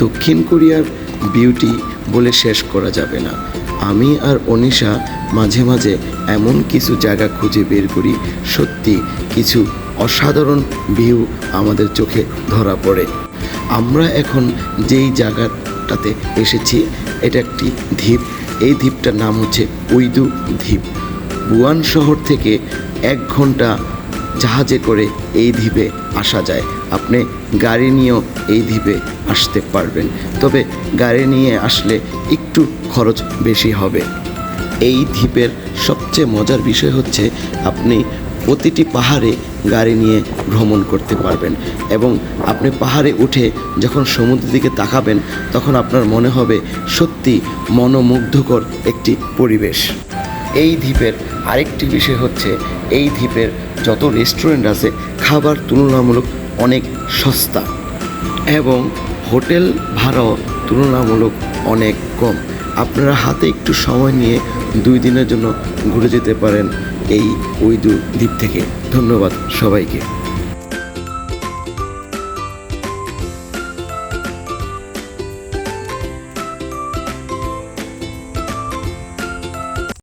দক্ষিণ কোরিয়ার বিউটি বলে শেষ করা যাবে না। আমি আর অনিশা মাঝে মাঝে এমন কিছু জায়গা খুঁজে বের করি, সত্যি কিছু অসাধারণ ভিউ আমাদের চোখে ধরা পড়ে। আমরা এখন যেই জায়গাটাতে এসেছি এটা একটি দ্বীপ। এই দ্বীপটার নাম হচ্ছে উইদু দ্বীপ। বুয়ান শহর থেকে 1 ঘন্টা জাহাজে করে এই দ্বীপে আসা যায়। আপনি গাড়ি নিয়েও এই দ্বীপে আসতে পারবেন, তবে গাড়ি নিয়ে আসলে একটু খরচ বেশি হবে। এই দ্বীপের সবচেয়ে মজার বিষয় হচ্ছে আপনি প্রতিটি পাহাড়ে গাড়ি নিয়ে ভ্রমণ করতে পারবেন এবং আপনি পাহাড়ে উঠে যখন সমুদ্রের দিকে তাকাবেন তখন আপনার মনে হবে সত্যি মনোমুগ্ধকর একটি পরিবেশ। এই দ্বীপের আরেকটি বিষয় হচ্ছে এই দ্বীপের যত রেস্টুরেন্ট আছে খাবার তুলনামূলক অনেক সস্তা এবং হোটেল ভাড়াও তুলনামূলক অনেক কম। আপনারা হাতে একটু সময় নিয়ে 2 দিনের জন্য ঘুরে যেতে পারেন এই উইদু দ্বীপ থেকে। ধন্যবাদ সবাইকে।